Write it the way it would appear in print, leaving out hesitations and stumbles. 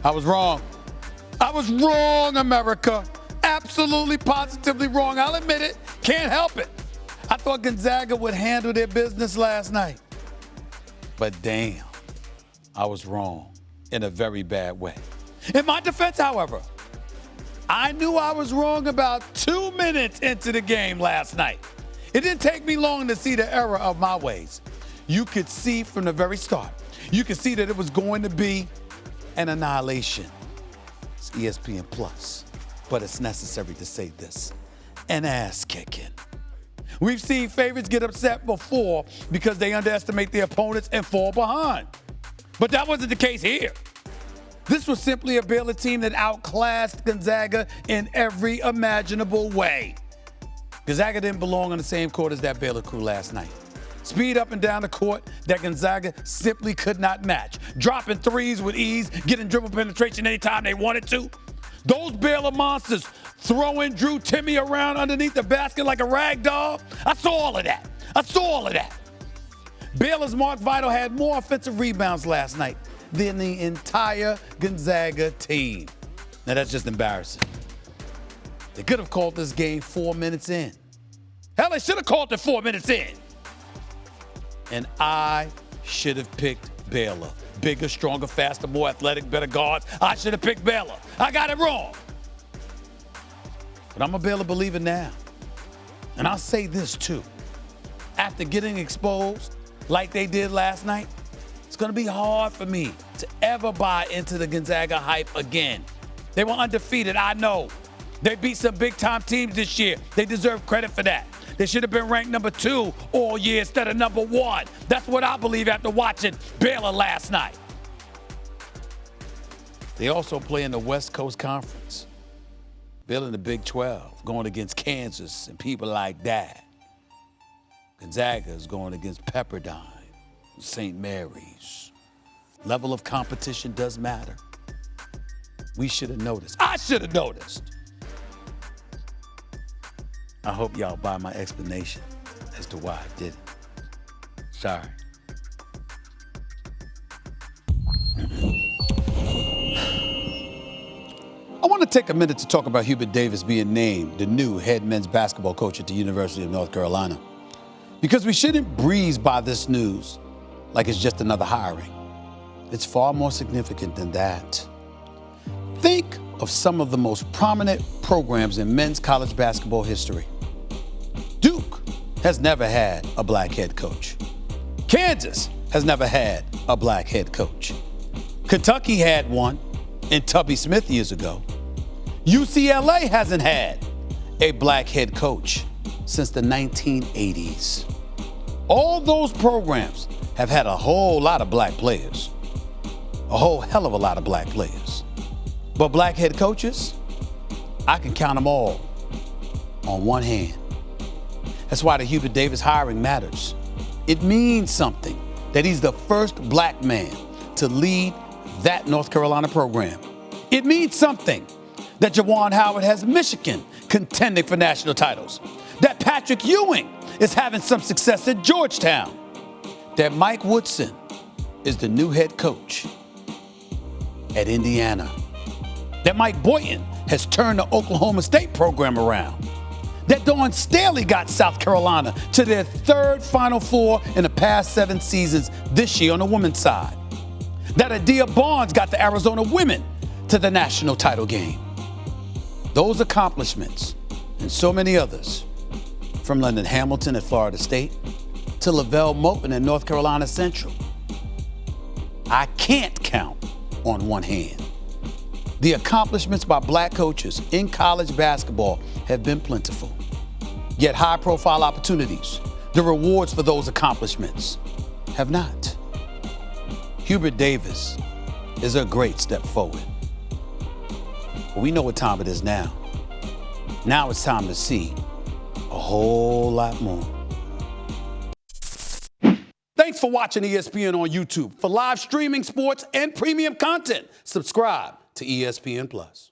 I was wrong. I was wrong, America. Absolutely, positively wrong. I'll admit it. Can't help it. I thought Gonzaga would handle their business last night. But damn, I was wrong in a very bad way. In my defense, however, I knew I was wrong about 2 minutes into the game last night. It didn't take me long to see the error of my ways. You could see from the very start. You could see that it was going to be an annihilation. It's ESPN Plus, but it's necessary to say this: an ass kicking. We've seen favorites get upset before because they underestimate their opponents and fall behind. But that wasn't the case here. This was simply a Baylor team that outclassed Gonzaga in every imaginable way. Gonzaga didn't belong on the same court as that Baylor crew last night. Speed up and down the court that Gonzaga simply could not match. Dropping threes with ease, getting dribble penetration anytime they wanted to. Those Baylor monsters throwing Drew Timmy around underneath the basket like a rag doll. I saw all of that. Baylor's Mark Vital had more offensive rebounds last night than the entire Gonzaga team. Now that's just embarrassing. They could have called this game 4 minutes in. Hell, they should have called it 4 minutes in. And I should have picked Baylor. Bigger, stronger, faster, more athletic, better guards. I should have picked Baylor. I got it wrong. But I'm a Baylor believer now. And I'll say this too. After getting exposed like they did last night, it's going to be hard for me to ever buy into the Gonzaga hype again. They were undefeated, I know. They beat some big-time teams this year. They deserve credit for that. They should have been ranked number 2 all year instead of number 1. That's what I believe after watching Baylor last night. They also play in the West Coast Conference. Baylor in the Big 12, going against Kansas and people like that. Gonzaga is going against Pepperdine, St. Mary's. Level of competition does matter. We should have noticed. I should have noticed. I hope y'all buy my explanation as to why I did it. Sorry. I want to take a minute to talk about Hubert Davis being named the new head men's basketball coach at the University of North Carolina. Because we shouldn't breeze by this news like it's just another hiring. It's far more significant than that. Think of some of the most prominent programs in men's college basketball history. Duke has never had a black head coach. Kansas has never had a black head coach. Kentucky had one in Tubby Smith years ago. UCLA hasn't had a black head coach since the 1980s. All those programs have had a whole lot of black players. A whole hell of a lot of black players. But black head coaches, I can count them all on one hand. That's why the Hubert Davis hiring matters. It means something that he's the first black man to lead that North Carolina program. It means something that Juwan Howard has Michigan contending for national titles. That Patrick Ewing is having some success at Georgetown. That Mike Woodson is the new head coach at Indiana. That Mike Boynton has turned the Oklahoma State program around. That Dawn Staley got South Carolina to their 3rd Final Four in the past 7 seasons this year on the women's side. That Adia Barnes got the Arizona women to the national title game. Those accomplishments and so many others, from London Hamilton at Florida State to Lavelle Moulton at North Carolina Central, I can't count on one hand. The accomplishments by black coaches in college basketball have been plentiful. Yet high-profile opportunities, the rewards for those accomplishments, have not. Hubert Davis is a great step forward. But we know what time it is now. Now it's time to see a whole lot more. Thanks for watching ESPN on YouTube. For live streaming, sports, and premium content, subscribe to ESPN Plus.